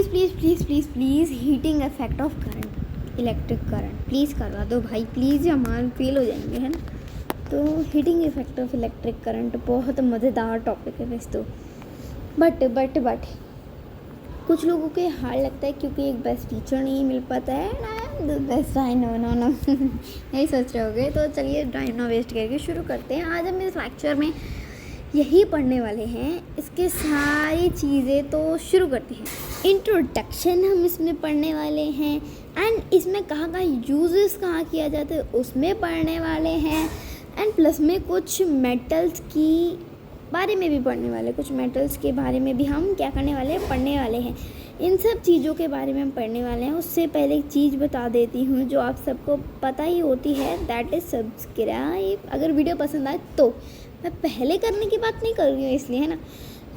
Please heating effect of current, electric current please करवा दो भाई, प्लीज़, हमारे फेल हो जाएंगे, है ना। तो heating effect of electric current बहुत मज़ेदार टॉपिक है वैसे तो, बट कुछ लोगों के हार्ड लगता है क्योंकि एक बेस्ट टीचर नहीं मिल पाता है ना, बेस्ट आई नो यही सोच रहे होगे। तो चलिए टाइम ना वेस्ट करके शुरू करते हैं। आज हम इस लेक्चर में यही पढ़ने वाले हैं, इसके सारी चीज़ें तो शुरू करते हैं। इंट्रोडक्शन हम इसमें पढ़ने वाले हैं, एंड इसमें कहाँ यूजेस कहाँ किया जाता है उसमें पढ़ने वाले हैं, एंड प्लस में कुछ मेटल्स की बारे में भी पढ़ने वाले, कुछ मेटल्स के बारे में भी हम क्या करने वाले हैं, पढ़ने वाले हैं। इन सब चीज़ों के बारे में हम पढ़ने वाले हैं। उससे पहले एक चीज़ बता देती हूँ जो आप सबको पता ही होती है, दैट इज़ सब्सक्राइब। अगर वीडियो पसंद आए तो, मैं पहले करने की बात नहीं कर रही हूँ इसलिए, है ना।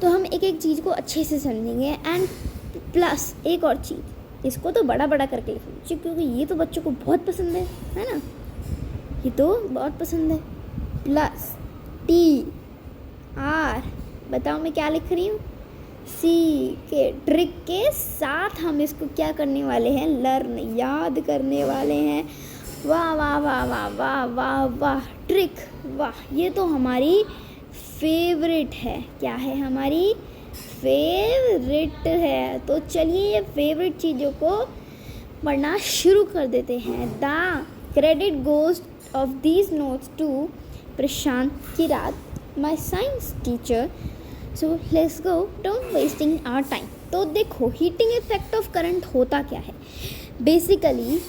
तो हम एक एक चीज़ को अच्छे से समझेंगे, एंड प्लस एक और चीज़, इसको तो बड़ा करके लिखूँगी क्योंकि ये तो बच्चों को बहुत पसंद है ना, ये तो बहुत पसंद है। प्लस TR, बताओ मैं क्या लिख रही हूँ, C के ट्रिक के साथ हम इसको क्या करने वाले हैं, लर्न, याद करने वाले हैं। वाह वाह वाह वाह वाह वाह वाह, ट्रिक, वाह, ये तो हमारी फेवरेट है। क्या है, हमारी फेवरेट है। तो चलिए ये फेवरेट चीज़ों को पढ़ना शुरू कर देते हैं। The credit goes of these notes to Prashant Kirat, my science teacher. So let's go, don't wasting our time. तो देखो हीटिंग इफेक्ट ऑफ करंट होता क्या है बेसिकली।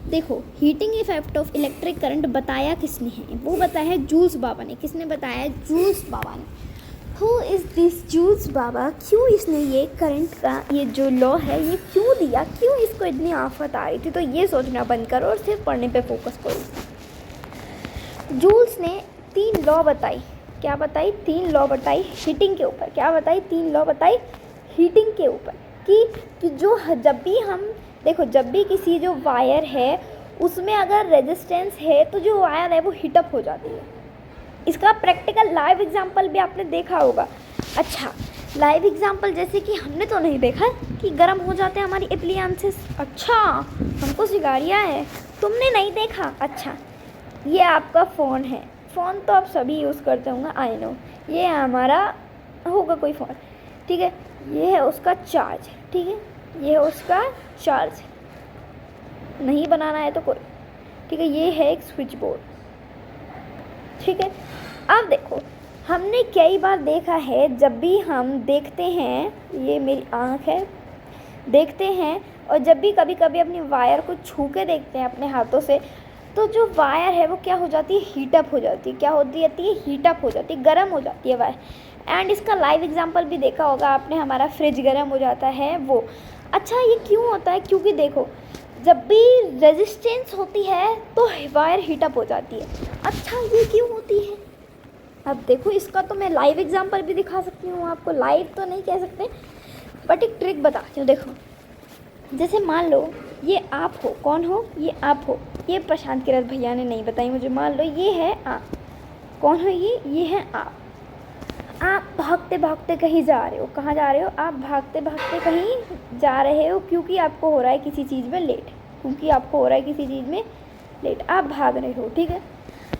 देखो heating effect of electric current बताया किसने है, वो बताया है जूल्स बाबा ने। किसने बताया, जूल्स बाबा ने। हु इज़ दिस जूल्स बाबा, क्यों इसने ये करंट का ये जो लॉ है ये क्यों दिया, क्यों इसको इतनी आफत आ रही थी। तो ये सोचना बंद करो और सिर्फ पढ़ने पे फोकस करो। जूल्स ने 3 लॉ बताई। क्या बताई, 3 लॉ बताई हीटिंग के ऊपर। क्या बताई, 3 लॉ बताई हीटिंग के ऊपर कि जो जब भी हम देखो, जब भी किसी जो वायर है उसमें अगर रेजिस्टेंस है तो जो वायर है वो हीटअप हो जाती है। इसका प्रैक्टिकल लाइव एग्जांपल भी आपने देखा होगा। अच्छा, लाइव एग्जांपल जैसे कि हमने तो नहीं देखा कि गर्म हो जाते हैं हमारी एप्लियंसेस। अच्छा, हमको सिगारियाँ है, तुमने नहीं देखा। अच्छा, ये आपका फ़ोन है, फ़ोन तो आप सभी यूज़ करते होंगे, आई नो। ये हमारा होगा कोई फ़ोन, ठीक है। ये है उसका चार्ज, ठीक है, ये है उसका चार्ज, नहीं बनाना है तो कोई, ठीक है। ये है एक स्विच बोर्ड, ठीक है। अब देखो, हमने कई बार देखा है, जब भी हम देखते हैं, ये मेरी आँख है, देखते हैं, और जब भी कभी कभी अपनी वायर को छू के देखते हैं अपने हाथों से, तो जो वायर है वो क्या हो जाती है, हीटअप हो जाती है। क्या होती है, हीटअप हो जाती है, गर्म हो जाती है वायर। एंड इसका लाइव एग्जांपल भी देखा होगा आपने, हमारा फ्रिज गर्म हो जाता है वो। अच्छा, ये क्यों होता है, क्योंकि देखो जब भी रेजिस्टेंस होती है तो वायर हीटअप हो जाती है। अच्छा, ये क्यों होती है, अब देखो इसका तो मैं लाइव एग्जांपल भी दिखा सकती हूँ आपको, लाइव तो नहीं कह सकते बट एक ट्रिक बताती हूँ। देखो, जैसे मान लो ये आप हो, कौन हो, ये आप हो, ये प्रशांत किरत भैया ने नहीं बताई मुझे। मान लो ये है आप, कौन हो ये है आप। आप भागते भागते कहीं जा रहे हो, कहाँ जा रहे हो, आप भागते भागते कहीं जा रहे हो क्योंकि आपको हो रहा है किसी चीज़ में लेट, आप भाग रहे हो, ठीक है,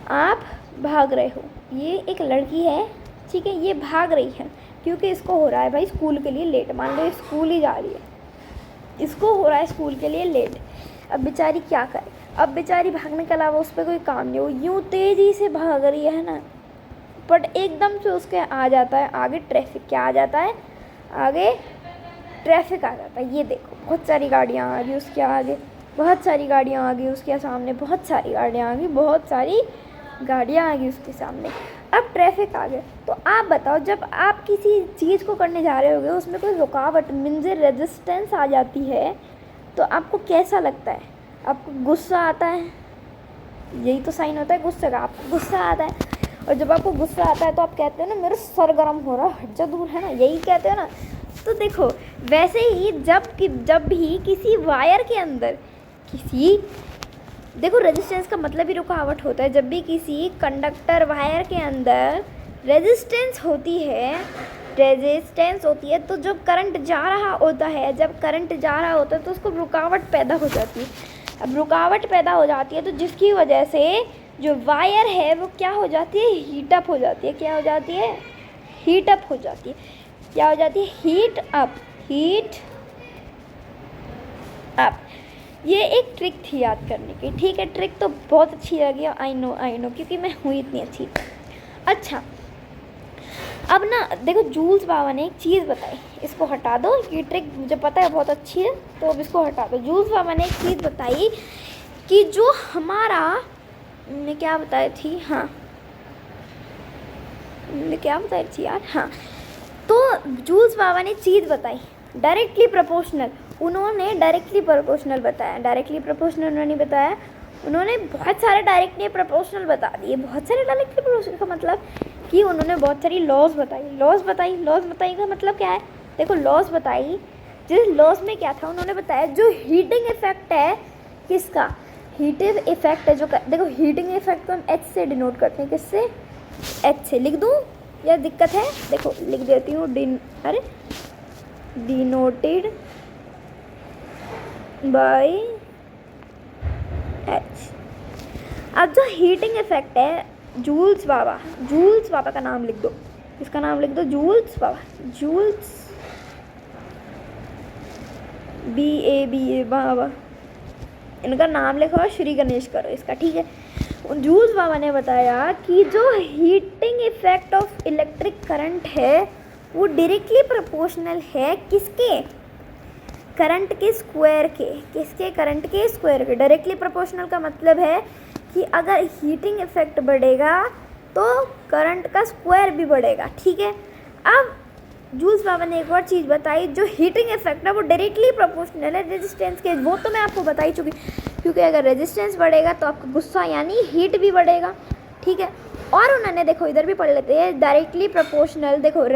आप भाग रहे हो। ये एक लड़की है, ठीक है, ये भाग रही है क्योंकि इसको हो रहा है भाई स्कूल के लिए लेट। मान लो स्कूल ही जा रही है, इसको हो रहा है स्कूल के लिए लेट। अब बेचारी क्या करे, अब बेचारी भागने के अलावा उस पर कोई काम नहीं हो, यूँ तेज़ी से भाग रही है ना, बट एकदम से उसके आ जाता है आगे ट्रैफिक। क्या आ जाता है, आगे ट्रैफिक आ जाता है। ये देखो बहुत सारी गाड़ियाँ आ गई उसके आगे, बहुत सारी गाड़ियाँ आ गई उसके सामने, बहुत सारी गाड़ियाँ आ गई उसके सामने। अब ट्रैफिक आ गया, तो आप बताओ, जब आप किसी चीज़ को करने जा रहे होगे उसमें कोई रुकावट मीन्स रेजिस्टेंस आ जाती है तो आपको कैसा लगता है, आपको गुस्सा आता है। यही तो साइन होता है गुस्से का, आपको गुस्सा आता है। और जब आपको गुस्सा आता है तो आप कहते हो ना, मेरा सर गर्म हो रहा है, हट जा दूर, है ना, यही कहते हो ना। तो देखो वैसे ही जब भी किसी वायर के अंदर देखो रेजिस्टेंस का मतलब ही रुकावट होता है। जब भी किसी कंडक्टर वायर के अंदर रेजिस्टेंस होती है रेजिस्टेंस होती है, तो जब करंट जा रहा होता है, तो उसको रुकावट पैदा हो जाती है। अब रुकावट पैदा हो जाती है तो जिसकी वजह से जो वायर है वो क्या हो जाती है, हीट अप हो जाती है। क्या हो जाती है, हीट अप हो जाती है। क्या हो जाती है, हीट अप, हीट अप। ये एक ट्रिक थी याद करने की, ठीक है। ट्रिक तो बहुत अच्छी लगी, आई नो क्योंकि मैं हूँ इतनी अच्छी। अच्छा, अब ना देखो, जूल्स बाबा ने एक चीज़ बताई, इसको हटा दो, ये ट्रिक मुझे पता है बहुत अच्छी है, तो अब इसको हटा दो। जूल्स बाबा ने एक चीज़ बताई कि जो हमारा, मैं क्या बताई थी, हाँ मैं क्या बताई थी यार, हाँ, तो जूल्स बाबा ने चीज़ बताई डायरेक्टली प्रोपोर्शनल। उन्होंने डायरेक्टली प्रोपोर्शनल बताया, डायरेक्टली प्रोपोर्शनल उन्होंने बताया, उन्होंने बहुत सारे डायरेक्टली प्रोपोर्शनल बता दिए। बहुत सारे डायरेक्टली प्रोपोर्शनल का मतलब कि उन्होंने बहुत सारी लॉज बताई का मतलब क्या है, देखो लॉज बताई। जिस लॉज में क्या था, उन्होंने बताया जो हीटिंग इफेक्ट है, किसका हीटिंग इफेक्ट है, जो देखो हीटिंग इफेक्ट को हम एच से डिनोट करते हैं, किससे, एच से। लिख दूँ या दिक्कत है, देखो लिख देती हूँ, डिनोटेड बाय एच। अब जो हीटिंग इफेक्ट है, जूल्स बाबा का नाम लिख दो, इसका नाम लिख दो जूल्स बाबा, जूल्स BABA बाबा, इनका नाम लिखो और श्री गणेश करो इसका, ठीक है। जूल्स बाबा ने बताया कि जो heating effect of electric current है वो डायरेक्टली प्रोपोर्शनल है, किसके, करंट के स्क्वायर के, किसके, करंट के स्क्वायर के। डायरेक्टली प्रोपोर्शनल का मतलब है कि अगर हीटिंग इफेक्ट बढ़ेगा तो करंट का स्क्वायर भी बढ़ेगा, ठीक है। अब जूल्स बाबा ने एक और चीज़ बताई, जो हीटिंग इफेक्ट है वो डायरेक्टली प्रोपोर्शनल है रेजिस्टेंस के। वो तो मैं आपको बता ही चुकी, क्योंकि अगर रेजिस्टेंस बढ़ेगा तो आपका गुस्सा यानी हीट भी बढ़ेगा, ठीक है। और उन्होंने, देखो इधर भी पढ़ लेते हैं, डायरेक्टली प्रोपोर्शनल, देखो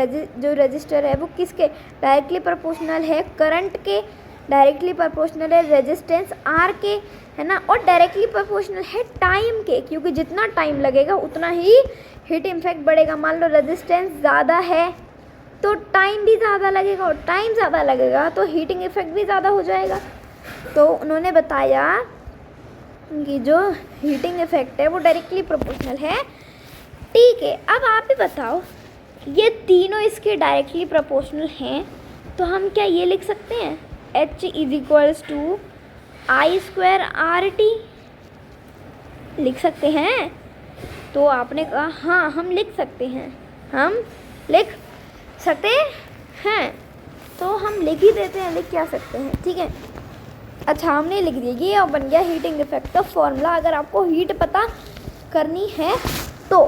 जो रजिस्टर है वो किसके, डायरेक्टली प्रोपोर्शनल है करंट के, डायरेक्टली प्रोपोर्शनल है रेजिस्टेंस आर के, है ना, और डायरेक्टली प्रोपोर्शनल है टाइम के, क्योंकि जितना टाइम लगेगा उतना ही हीट इफेक्ट बढ़ेगा। मान लो रेजिस्टेंस ज़्यादा है तो टाइम भी ज़्यादा लगेगा, और टाइम ज़्यादा लगेगा तो हीटिंग इफेक्ट भी ज़्यादा हो जाएगा। तो उन्होंने बताया कि जो हीटिंग इफेक्ट है वो डायरेक्टली प्रोपोर्शनल है, ठीक है। अब आप भी बताओ, ये तीनों इसके डायरेक्टली प्रोपोर्शनल हैं, तो हम क्या ये लिख सकते हैं, H = I²RT लिख सकते हैं। तो आपने कहा हाँ हम लिख सकते हैं, हम लिख सकते हैं, तो हम लिख ही देते हैं, लिख क्या सकते हैं, ठीक है। अच्छा, हमने लिख दिया, ये अब बन गया हीटिंग इफेक्ट का फॉर्मूला, अगर आपको हीट पता करनी है तो।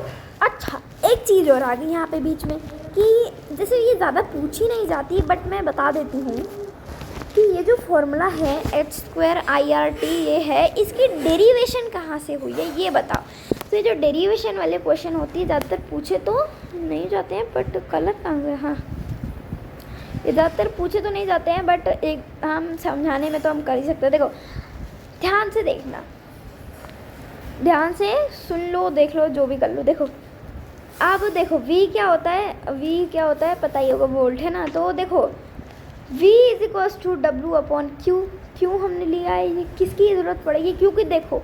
अच्छा, एक चीज़ और आ गई यहाँ पे बीच में, कि जैसे ये ज़्यादा पूछी नहीं जाती, बट मैं बता देती हूँ कि ये जो फॉर्मूला है H²IRT, ये है, इसकी डेरिवेशन कहाँ से हुई है ये बताओ। तो ये जो डेरिवेशन वाले क्वेश्चन होती है, ज़्यादातर पूछे तो नहीं जाते हैं, बट कलर कहाँ गया, हाँ ये ज़्यादातर पूछे तो नहीं जाते हैं, बट एक हम समझाने में तो हम कर ही सकते हैं। देखो ध्यान से देखना, ध्यान से सुन लो, देख लो, जो भी कर लो। देखो अब देखो V क्या होता है, V क्या होता है पता ही होगा, वोल्ट है ना। तो देखो V = W/Q, क्यों हमने लिया है, ये किसकी ज़रूरत पड़ेगी, क्योंकि देखो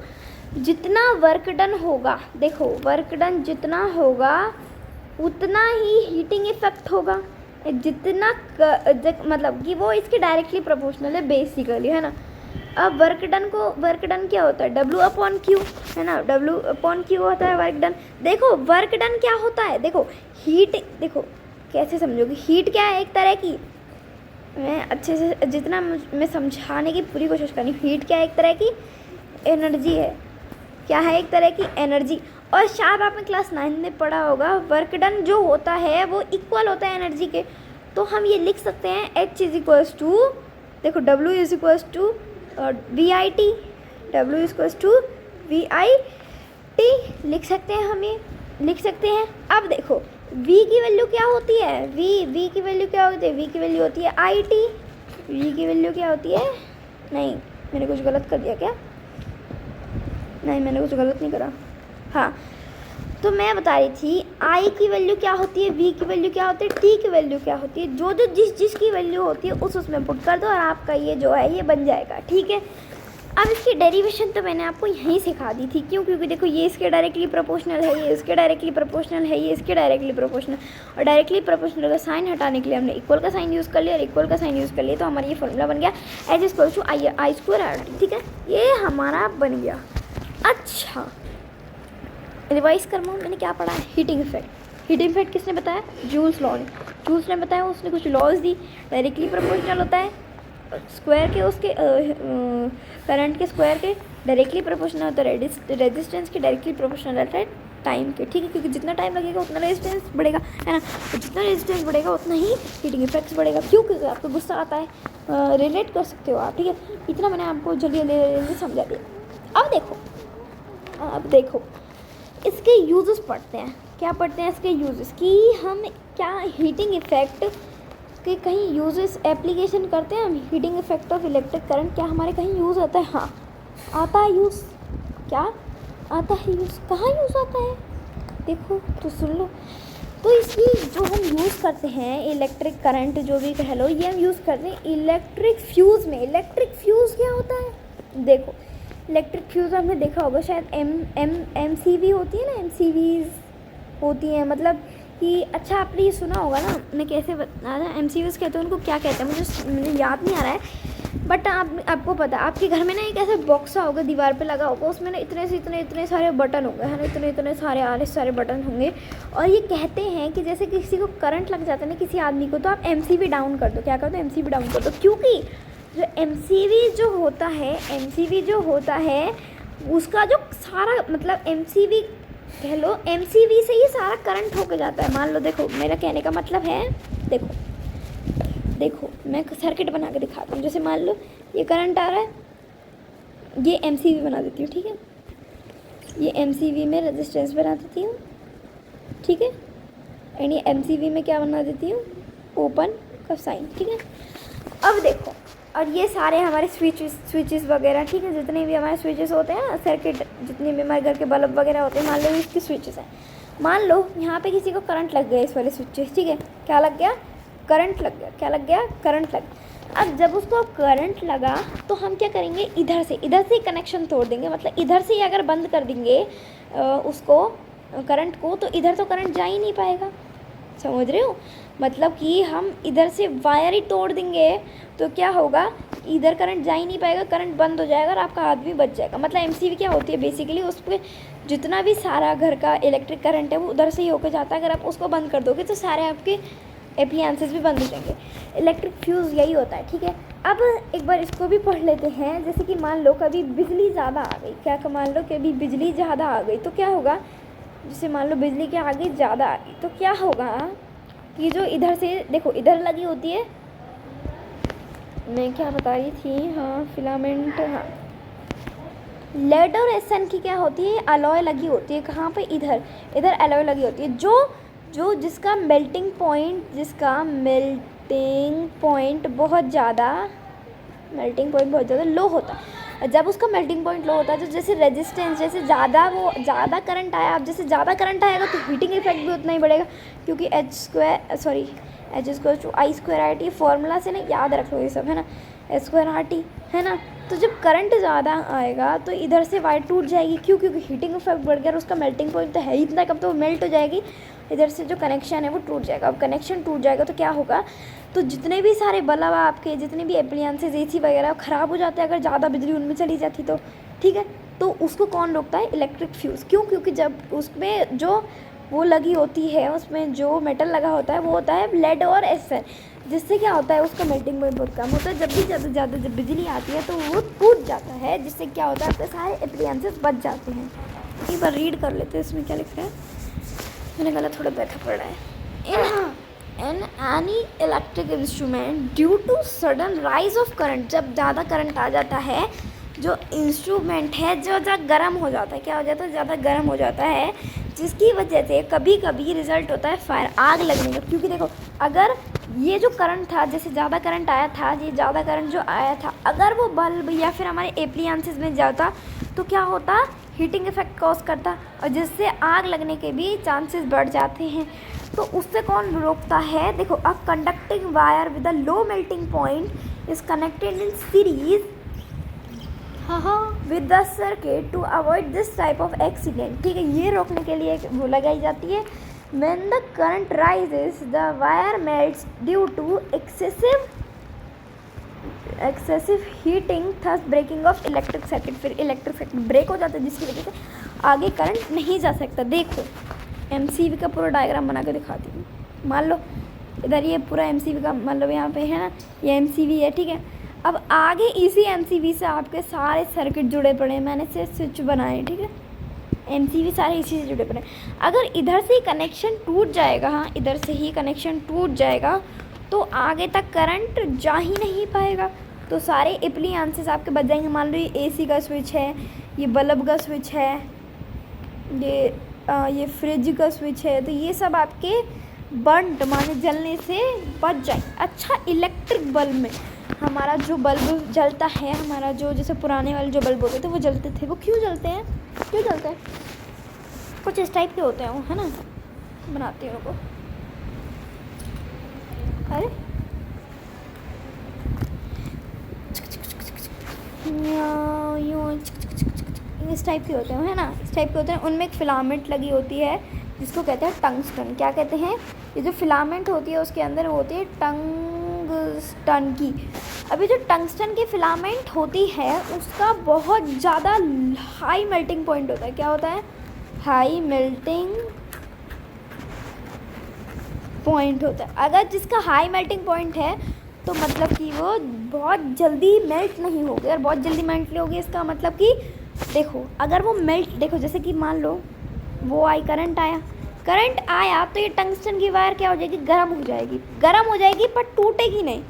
जितना वर्क डन होगा, देखो वर्क डन जितना होगा उतना ही हीटिंग इफेक्ट होगा, जितना मतलब कि वो इसके डायरेक्टली प्रोपोर्शनल है बेसिकली, है ना। अब वर्क डन क्या होता है, W/Q, है ना, W/Q होता है वर्क डन। देखो वर्क डन क्या होता है, देखो हीट, देखो कैसे समझोगे, हीट क्या है, एक तरह की, मैं अच्छे से जितना मैं समझाने की पूरी कोशिश कर रही हूँ, हीट क्या है, एक तरह की एनर्जी है, क्या है, एक तरह की एनर्जी। और शायद आपने क्लास 9 में पढ़ा होगा, वर्क डन जो होता है वो इक्वल होता है एनर्जी के। तो हम ये लिख सकते हैं H = देखो W = VIT, W = VIT लिख सकते हैं, हम ये लिख सकते हैं। अब देखो V की वैल्यू क्या होती है, V की वैल्यू क्या होती है, V की वैल्यू होती है IT, V की वैल्यू क्या होती है, नहीं मैंने कुछ गलत कर दिया क्या, नहीं मैंने कुछ गलत नहीं करा, हाँ तो मैं बता रही थी आई की वैल्यू क्या होती है, वी की वैल्यू क्या होती है, टी की वैल्यू क्या होती है, जो जो जिस की वैल्यू होती है उसमें पुट कर दो और आपका ये जो है ये बन जाएगा। ठीक है, अब इसकी डेरिवेशन तो मैंने आपको यहीं सिखा दी थी। क्यों? क्योंकि देखो ये इसके डायरेक्टली प्रोपोर्शनल है, ये इसके डायरेक्टली प्रोपोर्शनल है, ये इसके डायरेक्टली प्रोपोर्शनल, और डायरेक्टली प्रोपोर्शनल का साइन हटाने के लिए हमने इक्वल का साइन यूज़ कर लिया और इक्वल का साइन यूज़ कर लिया, तो हमारा ये फॉर्मूला बन गया H equal to I square R T. ठीक है, ये हमारा बन गया। अच्छा, रिवाइज करना, मैंने क्या पढ़ा है, हीटिंग इफेक्ट। हीटिंग इफेक्ट किसने बताया? जूल्स लॉ ने। जूल्स ने बताया, उसने कुछ लॉज दी। डायरेक्टली प्रोपोर्शनल होता है स्क्वायर के, उसके करंट के स्क्वायर के डायरेक्टली प्रोपोर्शनल होता है रेजिस्टेंस के डायरेक्टली प्रोपोर्शनल रहता है टाइम के। ठीक है, क्योंकि जितना टाइम लगेगा उतना रेजिस्टेंस बढ़ेगा, है ना, तो जितना रेजिस्टेंस बढ़ेगा उतना ही हीटिंग इफेक्ट्स बढ़ेगा। क्यों? क्योंकि आपको गुस्सा आता है, रिलेट कर सकते हो आप। ठीक है, इतना मैंने आपको जल्दी जल्दी समझा दिया। अब देखो इसके यूजेस पढ़ते हैं। क्या पढ़ते हैं इसके यूजेस, कि हम क्या हीटिंग इफेक्ट के कहीं यूजेस एप्लीकेशन करते हैं हम। Heating effect of electric current क्या हमारे कहीं यूज़ आता है? हाँ आता है यूज़। क्या आता है यूज़? कहाँ यूज़ आता है? देखो तो सुन लो। तो इसकी जो हम यूज़ करते हैं इलेक्ट्रिक करंट जो भी कह लो, ये हम यूज़ करते हैं इलेक्ट्रिक फ्यूज़ में। इलेक्ट्रिक फ्यूज़ क्या होता है? देखो इलेक्ट्रिक फ्यूज़ हमने देखा होगा शायद, एम सी वी होती है ना, MCVs होती हैं, मतलब कि अच्छा आपने ये सुना होगा ना, मैं कैसे बता रहा, MCVs कहते हैं उनको, क्या कहते हैं मुझे याद नहीं आ रहा है, बट आपको पता है आपके घर में ना एक ऐसे बॉक्स होगा दीवार पे लगा होगा, उसमें ना इतने से इतने सारे बटन होंगे, है ना, इतने सारे बटन होंगे, और ये कहते हैं कि जैसे किसी को करंट लग जाता है ना किसी आदमी को, तो आप MCV डाउन कर दो। क्या कर दो? MCV डाउन कर दो। क्योंकि जो MCV जो होता है उसका जो सारा मतलब MCV कह लो, MCV से ही सारा करंट होके जाता है। मान लो, देखो मेरा कहने का मतलब है, देखो मैं सर्किट बना के दिखाता हूँ। जैसे मान लो ये करंट आ रहा है, ये MCV बना देती हूँ। ठीक है, ये MCV में रेजिस्टेंस बना देती हूँ। ठीक है, एंड ये MCV में क्या बना देती हूँ? ओपन का साइन। ठीक है, अब देखो, और ये सारे हमारे स्विचेस वगैरह, ठीक है, जितने भी हमारे स्विचेस होते हैं सर्किट, जितने भी हमारे घर के बल्ब वगैरह होते हैं, मान लो इसके स्विचेस हैं। मान लो यहाँ पे किसी को करंट लग गया इस वाले स्विचेस। ठीक है, क्या लग गया? करंट लग गया। क्या लग गया? करंट लग गया। अब जब उसको करंट लगा तो हम क्या करेंगे, इधर से कनेक्शन तोड़ देंगे, मतलब इधर से ही अगर बंद कर देंगे उसको करंट को, तो इधर तो करंट जा ही नहीं पाएगा। समझ रहे हो? मतलब कि हम इधर से वायर ही तोड़ देंगे तो क्या होगा, इधर करंट जा ही नहीं पाएगा, करंट बंद हो जाएगा और आपका हाथ भी बच जाएगा। मतलब MCV क्या होती है बेसिकली, उस पर जितना भी सारा घर का इलेक्ट्रिक करंट है वो उधर से ही होकर जाता है। अगर आप उसको बंद कर दोगे तो सारे आपके एप्लियंसेस भी बंद हो जाएंगे। इलेक्ट्रिक फ्यूज़ यही होता है। ठीक है, अब एक बार इसको भी पढ़ लेते हैं। जैसे कि मान लो कभी बिजली ज़्यादा आ गई, क्या मान लो कभी बिजली ज़्यादा आ गई तो क्या होगा, जैसे मान लो बिजली के आगे ज़्यादा आ गई तो क्या होगा कि जो इधर से देखो इधर लगी होती है, मैं क्या बता रही थी, हाँ फिलामेंट, हाँ लेड और एसन की क्या होती है, अलॉय लगी होती है। कहाँ पे? इधर अलॉय लगी होती है, जो जिसका मेल्टिंग पॉइंट बहुत ज़्यादा लो होता है। जब उसका मेल्टिंग पॉइंट लो होता है तो जैसे रेजिस्टेंस, जैसे ज़्यादा करंट आया, अब जैसे ज़्यादा करंट आएगा तो हीटिंग इफेक्ट भी उतना ही बढ़ेगा, क्योंकि H²RT फॉर्मूला से ना याद रख लो ये सब, है ना, H²RT, है ना। तो जब करंट ज़्यादा आएगा तो इधर से वायर टूट जाएगी। क्यों? क्योंकि हीटिंग इफेक्ट बढ़ गया और उसका मेल्टिंग पॉइंट तो है ही इतना कम, तो वो मेल्ट हो जाएगी, इधर से जो कनेक्शन है वो टूट जाएगा। अब कनेक्शन टूट जाएगा तो क्या होगा, तो जितने भी सारे बल्ब आपके, जितने भी एप्लियंसेस AC वगैरह ख़राब हो जाते हैं अगर ज़्यादा बिजली उनमें चली जाती तो। ठीक है, तो उसको कौन रोकता है? Electric fuse. क्यों? क्योंकि जब उसमें जो वो लगी होती है, उसमें जो मेटल लगा होता है वो होता है लेड और एसन, जिससे क्या होता है उसका मेल्टिंग पॉइंट बहुत कम होता है। जब भी ज़्यादा जब बिजली आती है तो वो टूट जाता है, जिससे क्या होता है आपके सारे एप्लियंसेस बच जाते हैं। एक बार रीड कर लेते हैं इसमें क्या लिख रहा है, मैंने गला थोड़ा बैठा पड़ रहा है। In any electric instrument due to sudden rise of current, जब ज़्यादा करंट आ जाता है जो इंस्ट्रूमेंट है जो ज़्यादा गर्म हो जाता है, क्या हो जाता है, ज़्यादा गर्म हो जाता है, जिसकी वजह से कभी कभी रिजल्ट होता है फायर, आग लगने का। क्योंकि देखो अगर ये जो करंट था, जैसे ज़्यादा करंट आया था, ये ज़्यादा करंट जो आया था, अगर वो बल्ब या फिर हमारे एप्लियंसेस में जाता तो क्या होता, हीटिंग इफेक्ट कॉज करता और जिससे आग लगने के भी चांसेस बढ़ जाते हैं। तो उससे कौन रोकता है? देखो, a conducting wire with a low melting point is connected in series with the circuit to avoid this type of accident. ठीक है, ये रोकने के लिए वो लगाई जाती है। When the current rises, the wire melts due to excessive heating, thus breaking of electric circuit। फिर इलेक्ट्रिक सर्किट ब्रेक हो जाता है जिसकी वजह से आगे करंट नहीं जा सकता। देखो, एमसीवी का पूरा डायग्राम बना के दिखाती हूँ। मान लो इधर ये पूरा एमसीवी का, मतलब यहाँ पे है ना, ये एमसीवी है, ठीक है। अब आगे इसी एमसीवी से आपके सारे सर्किट जुड़े पड़े हैं, मैंने से स्विच बनाए, ठीक है। एमसीवी सारे इसी से जुड़े पड़े हैं। अगर इधर से ही कनेक्शन टूट जाएगा, हाँ, इधर से ही कनेक्शन टूट जाएगा तो आगे तक करंट जा ही नहीं पाएगा, तो सारे एप्लियंसेस आपके बच जाएंगे। मान लो ये एसी का स्विच है, ये बल्ब का स्विच है, ये फ्रिज का स्विच है, तो ये सब आपके बर्न माने जलने से बच जाए। अच्छा, इलेक्ट्रिक बल्ब में हमारा जो बल्ब जलता है, हमारा जो जैसे पुराने वाले जो बल्ब होते थे वो जलते थे, वो क्यों जलते हैं? क्यों जलते हैं? कुछ इस टाइप के होते हैं वो, है ना, बनाते हैं उनको। अरे इस टाइप के होते हैं, है ना, इस टाइप के होते हैं। उनमें एक फिलामेंट लगी होती है जिसको कहते हैं टंगस्टन। क्या कहते हैं? ये जो फिलामेंट होती है उसके अंदर होती है टंगस्टन की। अभी जो टंगस्टन की फिलामेंट होती है उसका बहुत ज़्यादा हाई मेल्टिंग पॉइंट होता है। क्या होता है? हाई मेल्टिंग पॉइंट होता है। अगर जिसका हाई मेल्टिंग पॉइंट है तो मतलब कि वो बहुत जल्दी मेल्ट नहीं होगी, और बहुत जल्दी मेल्ट नहीं होगी इसका मतलब कि देखो, अगर वो मेल्ट, देखो जैसे कि मान लो वो करंट आया तो ये टंगस्टन की वायर क्या हो जाएगी? गर्म हो जाएगी पर टूटेगी नहीं।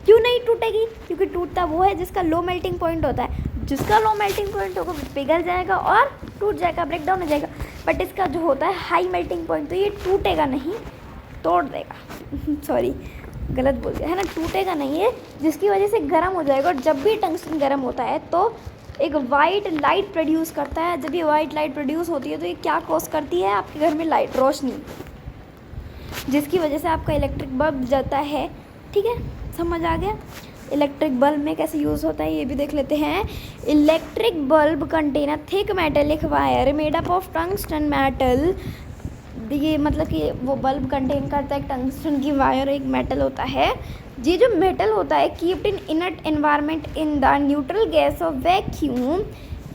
क्यों नहीं टूटेगी? क्योंकि टूटता वो है जिसका लो मेल्टिंग पॉइंट होता है। जिसका लो मेल्टिंग पॉइंट होगा पिघल जाएगा और टूट जाएगा, ब्रेक डाउन हो जाएगा। बट इसका जो होता है हाई मेल्टिंग पॉइंट, तो ये टूटेगा नहीं, तोड़ देगा सॉरी गलत बोल दिया, है ना, टूटेगा नहीं है, जिसकी वजह से गर्म हो जाएगा। और जब भी टंगस्टन गर्म होता है तो एक वाइट लाइट प्रोड्यूस करता है। जब ये वाइट लाइट प्रोड्यूस होती है तो ये क्या कॉज करती है? आपके घर में लाइट, रोशनी, जिसकी वजह से आपका इलेक्ट्रिक बल्ब जलता है। ठीक है, समझ आ गया? इलेक्ट्रिक बल्ब में कैसे यूज़ होता है ये भी देख लेते हैं। Electric bulb contain a thick metallic wire made up of tungsten metal. ये मतलब कि वो बल्ब कंटेन करता है एक टंगस्टन की वायर, एक मेटल होता है। ये जो मेटल होता है keeped in inert environment in the neutral gas off vacuum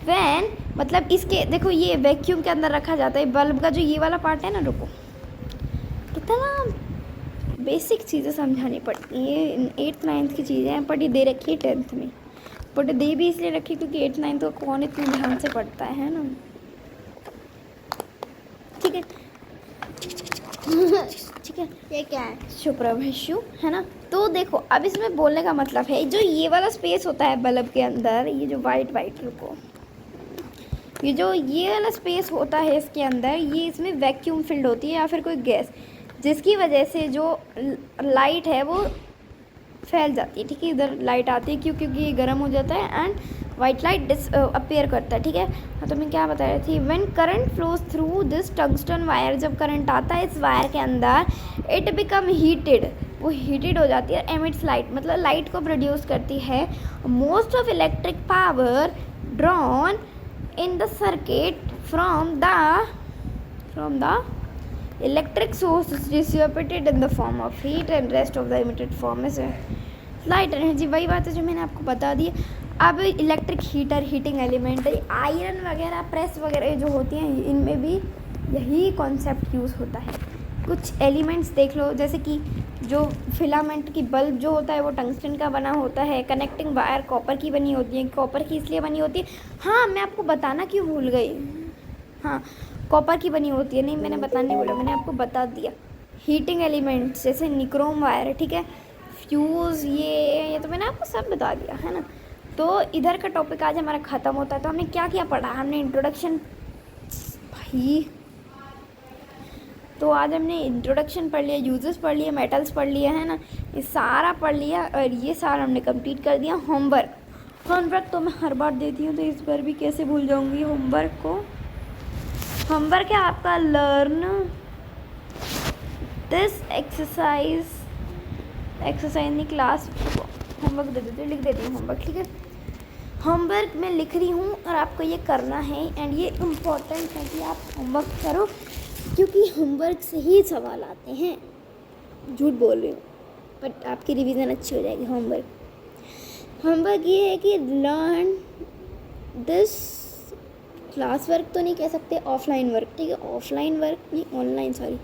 when, मतलब इसके देखो ये वैक्यूम के अंदर रखा जाता है। बल्ब का जो ये वाला पार्ट है ना, रुको, कितना बेसिक चीज़ें समझानी पड़ती है, 8th 9th की चीज़ें हैं, बट ये दे रखी है 10th में। बट दे भी इसलिए रखी क्योंकि 8th 9th को कौन इतने ध्यान से पढ़ता है ना। ठीक है ठीक है, ये क्या है? शुप्रभशु, है ना। तो देखो अब इसमें बोलने का मतलब है, जो ये वाला स्पेस होता है बल्ब के अंदर, ये जो वाइट रुको, ये जो ये वाला स्पेस होता है इसके अंदर, ये इसमें वैक्यूम फिल्ड होती है या फिर कोई गैस, जिसकी वजह से जो लाइट है वो फैल जाती है। ठीक है, इधर लाइट आती है क्योंकि ये गर्म हो जाता है एंड वाइट लाइट अपीयर करता है। ठीक है, हाँ, तो मैं क्या बता रही थी, when current flows through this tungsten wire, जब करंट आता है इस वायर के अंदर, इट बिकम हीटेड, वो हीटेड हो जाती है, एमिट्स लाइट, मतलब लाइट को प्रोड्यूस करती है। Most of electric power drawn in the circuit from the electric source is dissipated in the form of heat and rest of the emitted form is light energy। वही बात है जो मैंने आपको बता दी। अब electric heater, heating element, iron वगैरह, press वगैरह जो होती हैं, इनमें भी यही कॉन्सेप्ट यूज़ होता है। कुछ एलिमेंट्स देख लो, जैसे कि जो फिलामेंट की बल्ब जो होता है वो टंगस्टन का बना होता है। कनेक्टिंग वायर कॉपर की बनी होती है। कॉपर की इसलिए बनी होती है, हाँ मैं आपको बताना क्यों भूल गई, हाँ कॉपर की बनी होती है, नहीं मैंने बताने बोला, मैंने आपको बता दिया। हीटिंग एलिमेंट्स जैसे निक्रोम वायर, ठीक है, फ्यूज़, ये तो मैंने आपको सब बता दिया, है ना। तो इधर का टॉपिक आज हमारा ख़त्म होता है। तो हमने क्या क्या पढ़ा? हमने इंट्रोडक्शन, भाई तो आज हमने इंट्रोडक्शन पढ़ लिया, यूजेस पढ़ लिया, मेटल्स पढ़ लिया है ना, ये सारा पढ़ लिया और ये सारा हमने कंप्लीट कर दिया। होमवर्क तो मैं हर बार देती हूँ, तो इस बार भी कैसे भूल जाऊँगी होमवर्क को। होमवर्क है आपका लर्न दिस एक्सरसाइज नहीं, क्लास होमवर्क दे देती हूँ, लिख देती हूँ होमवर्क, ठीक है। होमवर्क मैं लिख रही हूँ और आपको ये करना है एंड ये इम्पोर्टेंट है कि आप होमवर्क करो, क्योंकि होमवर्क से ही सवाल आते हैं। झूठ बोल रही हूँ, बट आपकी रिवीजन अच्छी हो जाएगी। होमवर्क ये है कि लर्न दिस, क्लास वर्क तो नहीं कह सकते, ऑफलाइन वर्क, ठीक है। ऑफलाइन वर्क नहीं, ऑनलाइन, सॉरी,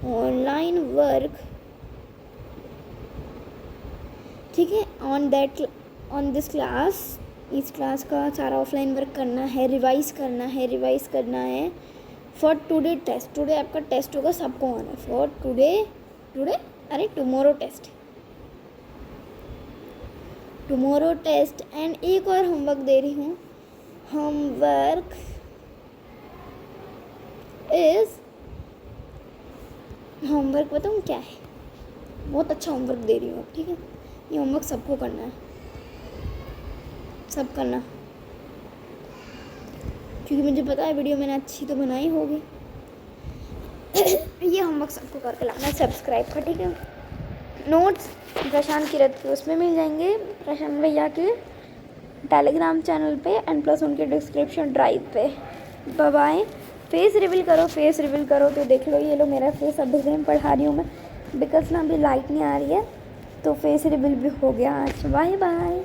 ऑनलाइन वर्क, ठीक है। ऑन दिस क्लास, इस क्लास का सारा ऑफलाइन वर्क करना है, रिवाइज करना है फॉर टुडे टेस्ट। टुडे आपका टेस्ट होगा, सबको आना है फॉर टुमारो टेस्ट। एंड एक और होमवर्क दे रही हूँ, होमवर्क बताऊँ क्या है, बहुत अच्छा होमवर्क दे रही हूँ, ठीक है। ये होमवर्क सबको करना है, सब करना, क्योंकि मुझे पता है वीडियो मैंने अच्छी तो बनाई होगी। ये होमवर्क सबको करके लाना है, सब्सक्राइब का, ठीक है। नोट्स प्रशांत किरत के उसमें मिल जाएंगे, प्रशांत भैया के टेलीग्राम चैनल पे एंड प्लस उनके डिस्क्रिप्शन ड्राइव पे। बाय। फेस रिवील करो तो देख लो, ये लो मेरा फेस अभी से पढ़ा रही हूँ मैं, बिकॉज ना अभी लाइट नहीं आ रही है, तो फेस रिवील भी हो गया आज। Bye bye.